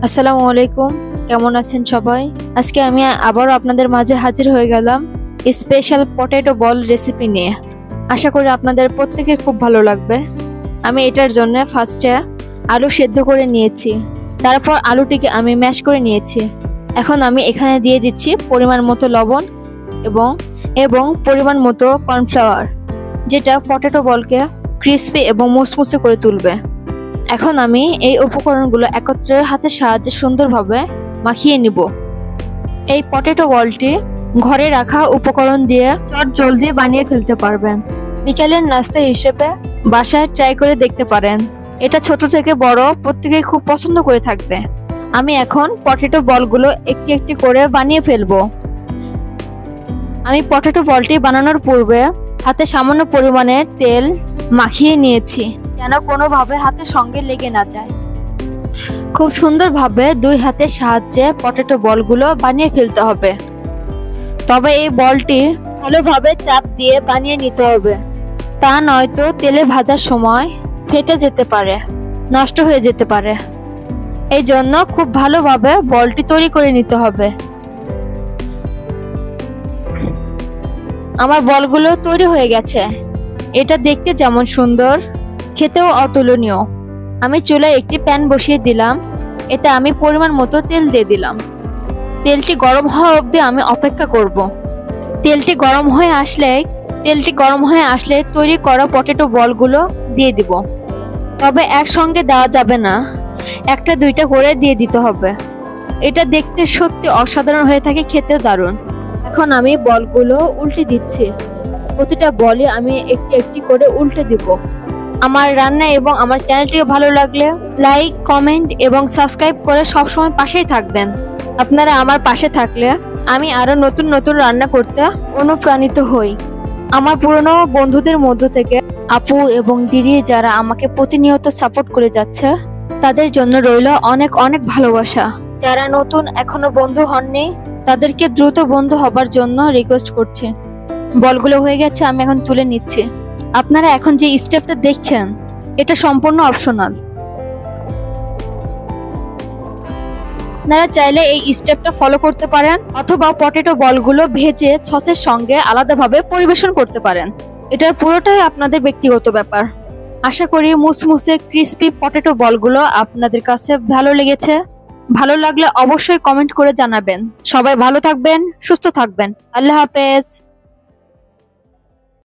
আসসালামু আলাইকুম, কেমন আছেন সবাই? আজকে আমি আবারও আপনাদের মাঝে হাজির হয়ে গেলাম স্পেশাল পটেটো বল রেসিপি নিয়ে। আশা করি আপনাদের প্রত্যেকের খুব ভালো লাগবে। আমি এটার জন্য ফার্স্টে আলু সেদ্ধ করে নিয়েছি, তারপর আলুটিকে আমি ম্যাশ করে নিয়েছি। এখন আমি এখানে দিয়ে দিচ্ছি পরিমাণ মতো লবণ এবং পরিমাণ মতো কর্নফ্লাওয়ার, যেটা পটেটো বলকে ক্রিস্পি এবং মুসমুসে করে তুলবে। এখন আমি এই উপকরণগুলো একত্রে হাতের সাহায্যে সুন্দরভাবে মাখিয়ে নিব। এই পটেটো বলটি ঘরে রাখা উপকরণ দিয়ে জলদি বানিয়ে ফেলতে পারবেন। বিকেলের নাস্তা হিসেবে বাসায় ট্রাই করে দেখতে পারেন। এটা ছোট থেকে বড় প্রত্যেকেই খুব পছন্দ করে থাকবে। আমি এখন পটেটো বলগুলো একটি একটি করে বানিয়ে ফেলবো। আমি পটেটো বলটি বানানোর পূর্বে হাতে সামান্য পরিমাণে তেল মাখিয়ে নিয়েছি, যেন কোনোভাবে হাতের সঙ্গে লেগে না যায়। খুব সুন্দরভাবে দুই হাতের সাহায্যে পটেটো বলগুলো বানিয়ে ফেলতে হবে। তবে এই বলটি ভালোভাবে চাপ দিয়ে বানিয়ে নিতে হবে, তা নয়তো তেলে ভাজার সময় ফেটে যেতে পারে, নষ্ট হয়ে যেতে পারে। এই জন্য খুব ভালোভাবে বলটি তৈরি করে নিতে হবে। আমার বলগুলো তৈরি হয়ে গেছে। এটা দেখতে যেমন সুন্দর, খেতেও অতুলনীয়। আমি চুলায় একটি প্যান বসিয়ে দিলাম। এতে আমি পরিমাণ মতো তেল দিয়ে দিলাম। তেলটি গরম হওয়া অবধি আমি অপেক্ষা করব। তেলটি গরম হয়ে আসলে তৈরি করা পটেটো বলগুলো দিয়ে দিব। তবে একসঙ্গে দেওয়া যাবে না, একটা দুইটা করে দিয়ে দিতে হবে। এটা দেখতে সত্যি অসাধারণ হয়ে থাকে, খেতেও দারুণ। এখন আমি বলগুলো উল্টে দিচ্ছি। প্রতিটা বলে আমি একটি একটি করে উল্টে দিব। আমার রান্না এবং আমার চ্যানেলটিকে ভালো লাগলে লাইক, কমেন্ট এবং সাবস্ক্রাইব করে সবসময় পাশেই থাকবেন। আপনারা আমার পাশে থাকলে আমি আরো নতুন নতুন রান্না করতে অনুপ্রাণিত হই। আমার পুরনো বন্ধুদের মধ্য থেকে আপু এবং দিদি যারা আমাকে প্রতিনিয়ত সাপোর্ট করে যাচ্ছে, তাদের জন্য রইল অনেক অনেক ভালোবাসা। যারা নতুন এখনো বন্ধু হননি, তাদেরকে দ্রুত বন্ধু হবার জন্য রিকোয়েস্ট করছি। বলগুলো হয়ে গেছে, আমি এখন তুলে নিচ্ছি। আপনারা এখন যে স্টেপটা দেখছেন, এটা সম্পূর্ণ অপশনাল। আপনারা চাইলে এই স্টেপটা ফলো করতে পারেন, অথবা পটেটো বলগুলো ভেজে সসের সঙ্গে আলাদাভাবে পরিবেশন করতে পারেন। এটার পুরোটাই আপনাদের ব্যক্তিগত ব্যাপার। আশা করি মুসমুসে ক্রিস্পি পটেটো বলগুলো আপনাদের কাছে ভালো লেগেছে। ভালো লাগলে অবশ্যই কমেন্ট করে জানাবেন। সবাই ভালো থাকবেন, সুস্থ থাকবেন। আল্লাহ হাফেজ।